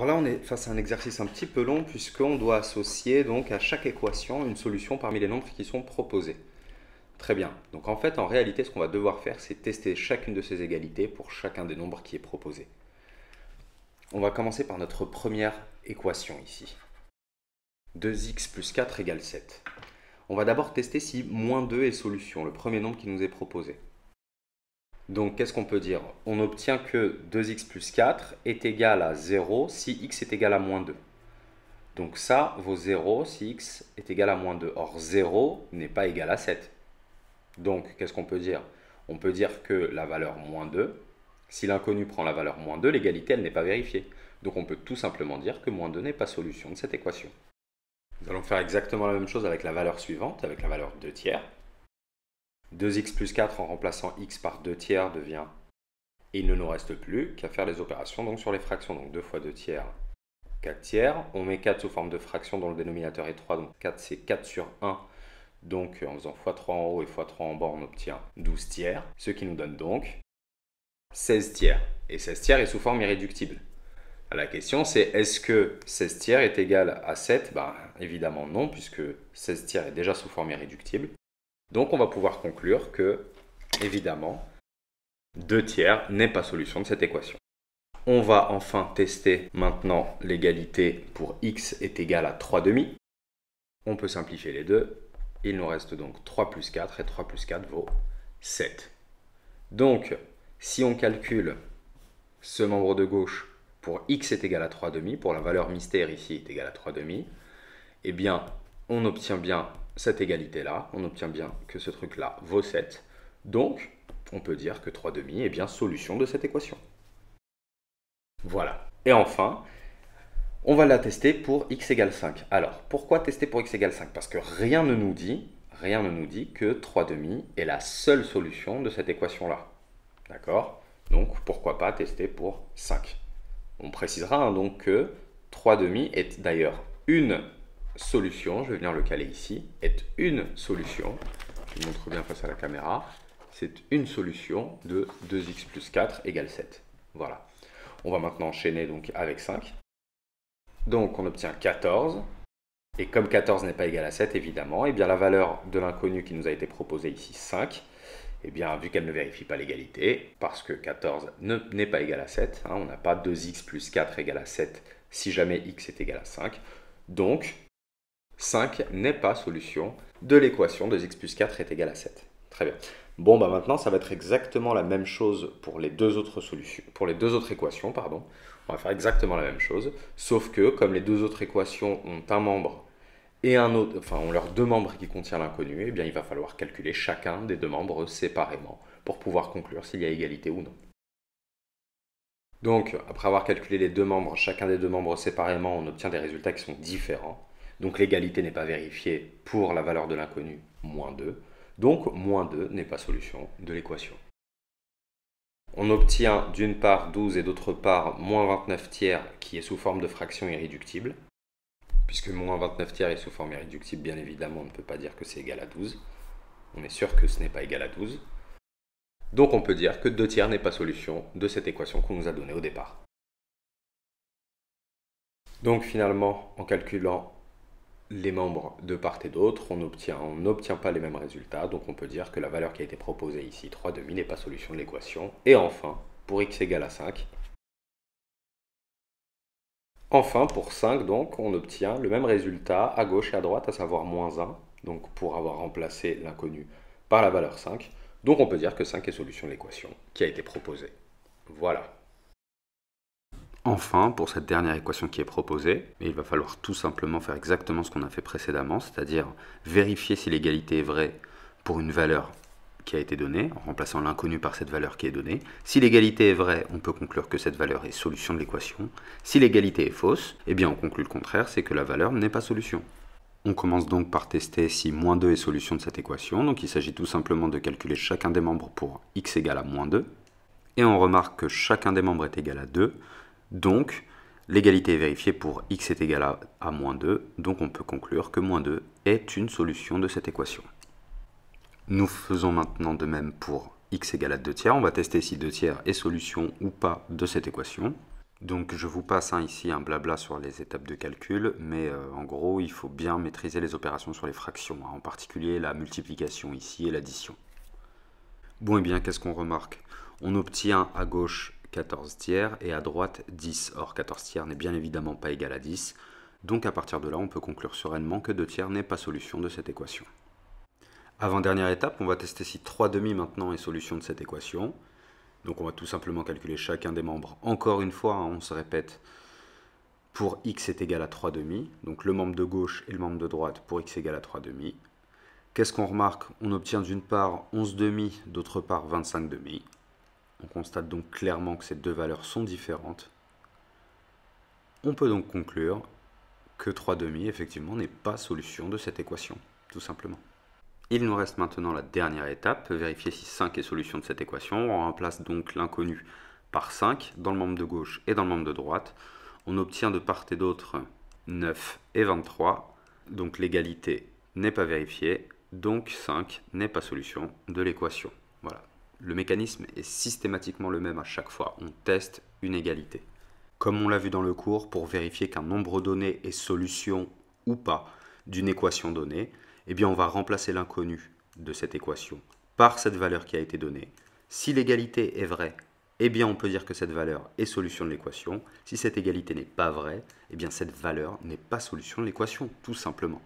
Alors là, on est face à un exercice un petit peu long puisqu'on doit associer donc à chaque équation une solution parmi les nombres qui sont proposés. Très bien. Donc en fait, en réalité, ce qu'on va devoir faire, c'est tester chacune de ces égalités pour chacun des nombres qui est proposé. On va commencer par notre première équation ici. 2x plus 4 égale 7. On va d'abord tester si moins 2 est solution, le premier nombre qui nous est proposé. Donc, qu'est-ce qu'on peut dire? On obtient que 2x plus 4 est égal à 0 si x est égal à moins 2. Donc ça vaut 0 si x est égal à moins 2. Or, 0 n'est pas égal à 7. Donc, qu'est-ce qu'on peut dire? On peut dire que la valeur moins 2, si l'inconnu prend la valeur moins 2, l'égalité, elle n'est pas vérifiée. Donc, on peut tout simplement dire que moins 2 n'est pas solution de cette équation. Nous allons faire exactement la même chose avec la valeur suivante, avec la valeur 2 tiers. 2x plus 4 en remplaçant x par 2 tiers devient, et il ne nous reste plus qu'à faire les opérations donc sur les fractions. Donc 2 fois 2 tiers, 4 tiers. On met 4 sous forme de fraction dont le dénominateur est 3, donc 4 c'est 4 sur 1. Donc en faisant x3 en haut et x3 en bas, on obtient 12 tiers, ce qui nous donne donc 16 tiers. Et 16 tiers est sous forme irréductible. La question c'est, est-ce que 16 tiers est égal à 7? Évidemment non, puisque 16 tiers est déjà sous forme irréductible. Donc on va pouvoir conclure que, évidemment, 2 tiers n'est pas solution de cette équation. On va enfin tester maintenant l'égalité pour x est égal à 3 demi. On peut simplifier les deux. Il nous reste donc 3 plus 4 et 3 plus 4 vaut 7. Donc, si on calcule ce membre de gauche pour x est égal à 3 demi, pour la valeur mystère ici est égale à 3 demi, eh bien, on obtient bien cette égalité-là, on obtient bien que ce truc-là vaut 7. Donc, on peut dire que 3 demi est bien solution de cette équation. Voilà. Et enfin, on va la tester pour x égale 5. Alors, pourquoi tester pour x égale 5? Parce que rien ne nous dit que 3 demi est la seule solution de cette équation-là. D'accord? Donc, pourquoi pas tester pour 5? On précisera donc que 3 demi est d'ailleurs une solution, je vais venir le caler ici, est une solution, je montre bien face à la caméra, c'est une solution de 2x plus 4 égale 7. Voilà. On va maintenant enchaîner donc avec 5. Donc on obtient 14, et comme 14 n'est pas égal à 7 évidemment, et bien la valeur de l'inconnu qui nous a été proposée ici, 5, et bien vu qu'elle ne vérifie pas l'égalité, parce que 14 n'est pas égal à 7, on n'a pas 2x plus 4 égale à 7 si jamais x est égal à 5, donc 5 n'est pas solution de l'équation 2x plus 4 est égal à 7. Très bien. Bon, maintenant, ça va être exactement la même chose pour les deux autres solutions, pour les deux autres équations, pardon. On va faire exactement la même chose, sauf que comme les deux autres équations ont un membre et un autre, enfin, ont leurs deux membres qui contiennent l'inconnu, eh bien, il va falloir calculer chacun des deux membres séparément pour pouvoir conclure s'il y a égalité ou non. Donc, après avoir calculé les deux membres, chacun des deux membres séparément, on obtient des résultats qui sont différents. Donc l'égalité n'est pas vérifiée pour la valeur de l'inconnu, moins 2. Donc moins 2 n'est pas solution de l'équation. On obtient d'une part 12 et d'autre part moins 29 tiers qui est sous forme de fraction irréductible. Puisque moins 29 tiers est sous forme irréductible, bien évidemment, on ne peut pas dire que c'est égal à 12. On est sûr que ce n'est pas égal à 12. Donc on peut dire que 2 tiers n'est pas solution de cette équation qu'on nous a donnée au départ. Donc finalement, en calculant les membres de part et d'autre, on n'obtient pas les mêmes résultats, donc on peut dire que la valeur qui a été proposée ici, 3 demi, n'est pas solution de l'équation. Et enfin, pour x égale à 5, enfin pour 5, donc, on obtient le même résultat à gauche et à droite, à savoir moins 1, donc pour avoir remplacé l'inconnu par la valeur 5. Donc on peut dire que 5 est solution de l'équation qui a été proposée. Voilà. Enfin, pour cette dernière équation qui est proposée, il va falloir tout simplement faire exactement ce qu'on a fait précédemment, c'est-à-dire vérifier si l'égalité est vraie pour une valeur qui a été donnée, en remplaçant l'inconnu par cette valeur qui est donnée. Si l'égalité est vraie, on peut conclure que cette valeur est solution de l'équation. Si l'égalité est fausse, eh bien on conclut le contraire, c'est que la valeur n'est pas solution. On commence donc par tester si moins 2 est solution de cette équation, donc il s'agit tout simplement de calculer chacun des membres pour x égale à moins 2, et on remarque que chacun des membres est égal à 2, donc, l'égalité est vérifiée pour x est égal à moins 2, donc on peut conclure que moins 2 est une solution de cette équation. Nous faisons maintenant de même pour x égale à 2 tiers. On va tester si 2 tiers est solution ou pas de cette équation. Donc je vous passe ici un blabla sur les étapes de calcul, mais en gros il faut bien maîtriser les opérations sur les fractions, hein, en particulier la multiplication ici et l'addition. Bon et bien qu'est-ce qu'on remarque? On obtient à gauche 14 tiers et à droite 10. Or 14 tiers n'est bien évidemment pas égal à 10, donc à partir de là on peut conclure sereinement que 2 tiers n'est pas solution de cette équation. Avant-dernière étape, on va tester si 3 demi maintenant est solution de cette équation. Donc on va tout simplement calculer chacun des membres. Encore une fois, hein, on se répète, pour x est égal à 3 demi, donc le membre de gauche et le membre de droite pour x égale à 3 demi. Qu'est-ce qu'on remarque? On obtient d'une part 11 demi, d'autre part 25 demi. On constate donc clairement que ces deux valeurs sont différentes. On peut donc conclure que 3 demi, effectivement, n'est pas solution de cette équation, tout simplement. Il nous reste maintenant la dernière étape, vérifier si 5 est solution de cette équation. On remplace donc l'inconnu par 5 dans le membre de gauche et dans le membre de droite. On obtient de part et d'autre 9 et 23, donc l'égalité n'est pas vérifiée, donc 5 n'est pas solution de l'équation. Voilà. Le mécanisme est systématiquement le même à chaque fois, on teste une égalité. Comme on l'a vu dans le cours, pour vérifier qu'un nombre donné est solution ou pas d'une équation donnée, eh bien on va remplacer l'inconnu de cette équation par cette valeur qui a été donnée. Si l'égalité est vraie, eh bien on peut dire que cette valeur est solution de l'équation. Si cette égalité n'est pas vraie, eh bien cette valeur n'est pas solution de l'équation, tout simplement.